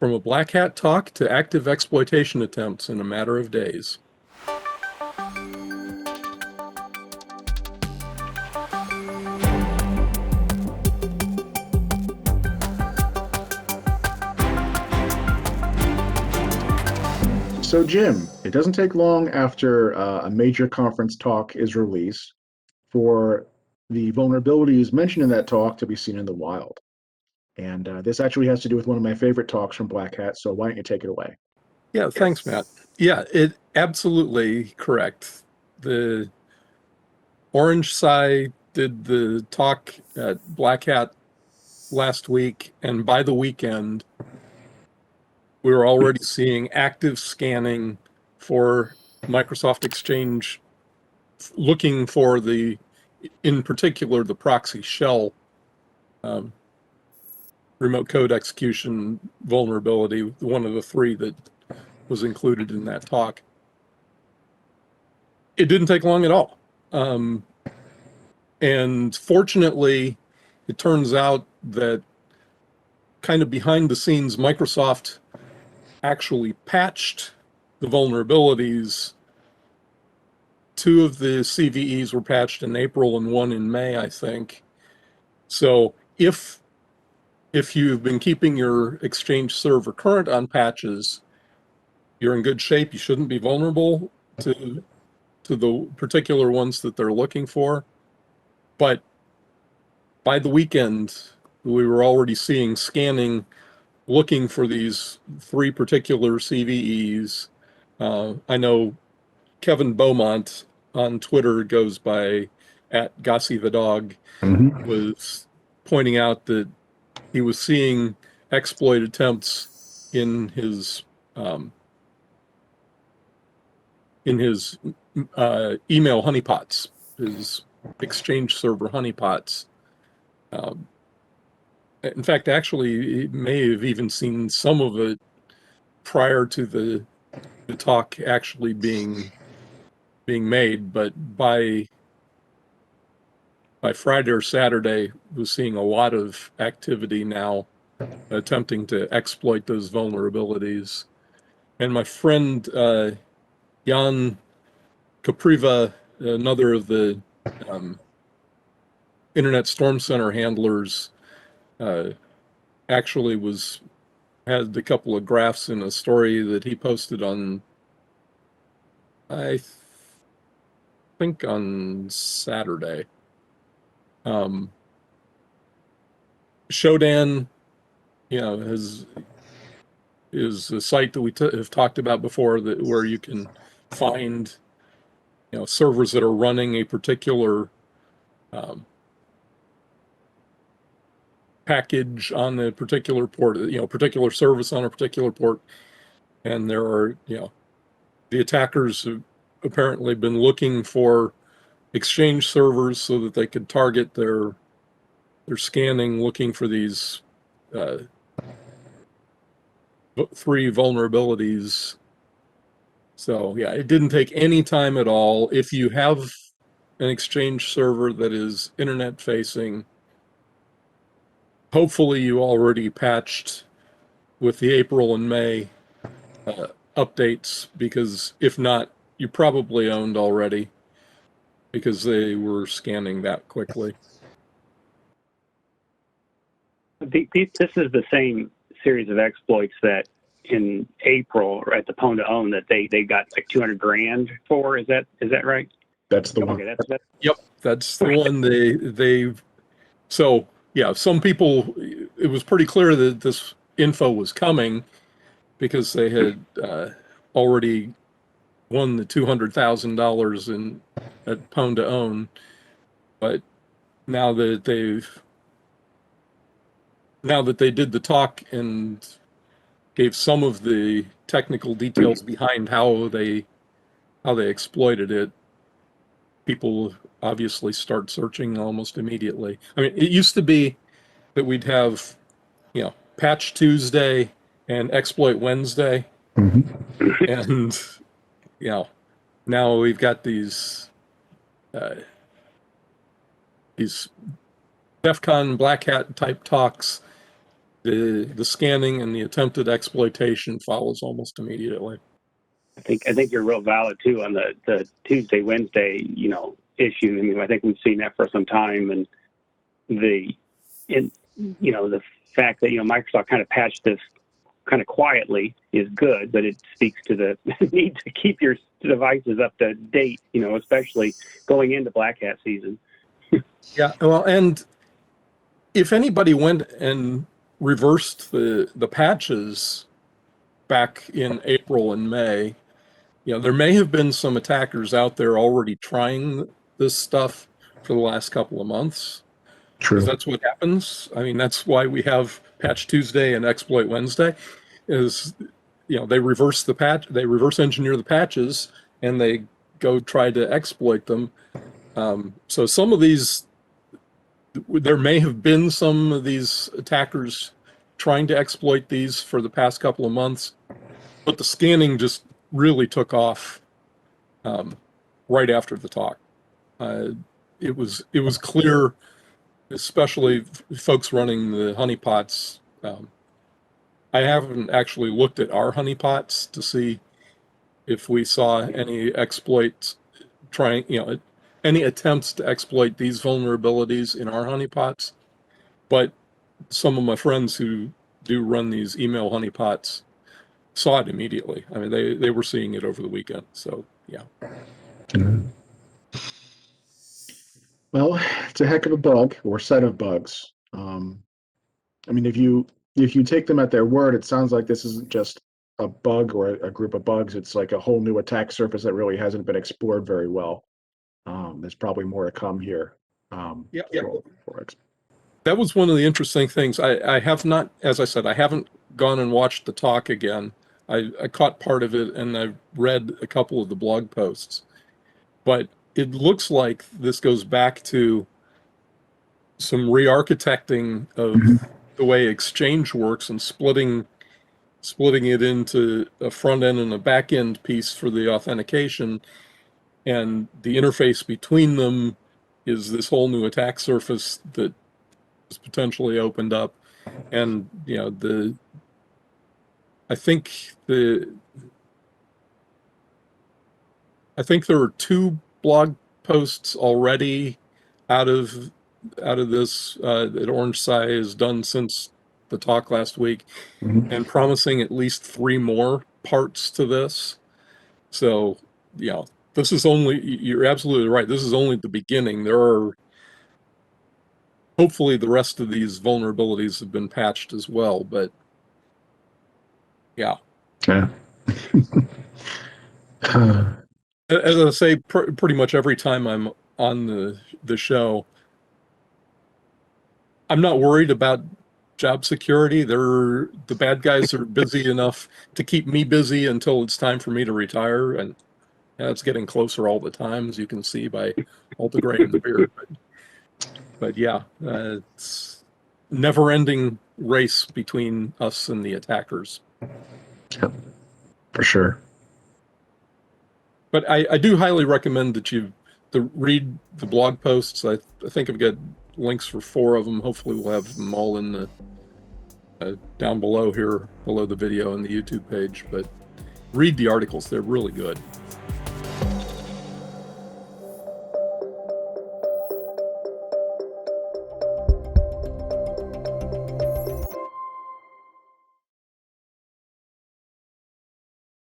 From a black hat talk to active exploitation attempts in a matter of days. So, Jim, it doesn't take long after a major conference talk is released for the vulnerabilities mentioned in that talk to be seen in the wild. And this actually has to do with one of my favorite talks from Black Hat, so why don't you take it away? Yeah, thanks, Matt. Yeah, it absolutely correct. The Orange side did the talk at Black Hat last week, and by the weekend, we were already seeing active scanning for Microsoft Exchange, looking for in particular, the ProxyShell remote code execution vulnerability, one of the three that was included in that talk. It didn't take long at all. And fortunately, it turns out that kind of behind the scenes, Microsoft actually patched the vulnerabilities. Two of the CVEs were patched in April and one in May, I think. So if you've been keeping your Exchange server current on patches, you're in good shape. You shouldn't be vulnerable to the particular ones that they're looking for. But by the weekend, we were already seeing scanning, looking for these three particular CVEs. I know Kevin Beaumont on Twitter goes by @Gossie the Dog, was pointing out that he was seeing exploit attempts in his email honeypots, his Exchange server honeypots. In fact, actually, he may have even seen some of it prior to the talk actually being made, but by Friday or Saturday, was seeing a lot of activity now attempting to exploit those vulnerabilities. And my friend Jan Kapriva, another of the Internet Storm Center handlers, actually had a couple of graphs in a story that he posted on, I think, on Saturday. Shodan, is a site that we have talked about before, where you can find servers that are running a particular package on a particular port, particular service on a particular port, and there are the attackers have apparently been looking for Exchange servers so that they could target their scanning, looking for these three vulnerabilities. So yeah, it didn't take any time at all. If you have an Exchange server that is internet facing, hopefully you already patched with the April and May updates, because if not, you probably owned already, because they were scanning that quickly. This is the same series of exploits that in April, or at the PawnToOwn, that they got like 200 grand for. Is that right? That's the one. Okay, Yep, that's the one. They so yeah, some people, it was pretty clear that this info was coming, because they had already won the $200,000 at PawnToOwn, but now that they did the talk and gave some of the technical details behind how they exploited it, people obviously start searching almost immediately. I mean, it used to be that we'd have, Patch Tuesday and Exploit Wednesday, and now we've got these DEF CON Black Hat type talks the scanning and the attempted exploitation follows almost immediately. I think you're real valid too on the Tuesday, Wednesday, issue. I mean, I think we've seen that for some time, and the fact that Microsoft kind of patched this kind of quietly is good, but it speaks to the need to keep your devices up to date, especially going into Black Hat season. Yeah, well, and if anybody went and reversed the patches back in April and May, there may have been some attackers out there already trying this stuff for the last couple of months. True. Because that's what happens. I mean, that's why we have Patch Tuesday and Exploit Wednesday. Is they reverse the patch, they reverse engineer the patches, and they go try to exploit them. So some of these, there may have been some of these attackers trying to exploit these for the past couple of months, but the scanning just really took off right after the talk. It was clear, especially folks running the honeypots. I haven't actually looked at our honeypots to see if we saw any exploits any attempts to exploit these vulnerabilities in our honeypots. But some of my friends who do run these email honeypots saw it immediately. I mean, they were seeing it over the weekend. So, yeah. Mm-hmm. Well, it's a heck of a bug or set of bugs. I mean, if you take them at their word, it sounds like this isn't just a bug or a group of bugs. It's like a whole new attack surface that really hasn't been explored very well. There's probably more to come here. Yeah. That was one of the interesting things. I have not, as I said, I haven't gone and watched the talk again. I caught part of it and I've read a couple of the blog posts. But it looks like this goes back to some re-architecting of the way Exchange works and splitting it into a front end and a back end piece for the authentication, and the interface between them is this whole new attack surface that is potentially opened up. And I think there are 2 blog posts already out of this that Orange Sci has done since the talk last week, and promising at least 3 more parts to this. So, this is you're absolutely right. This is only the beginning. There are, hopefully the rest of these vulnerabilities have been patched as well, but yeah. As I say, pretty much every time I'm on the show, I'm not worried about job security. The bad guys are busy enough to keep me busy until it's time for me to retire, and it's getting closer all the time, as you can see by all the gray in the beard. But yeah, it's never-ending race between us and the attackers. Yep, for sure. But I do highly recommend that you read the blog posts. I think I've got links for 4 of them. Hopefully we'll have them all in the down below here, below the video and the YouTube page. But read the articles. They're really good.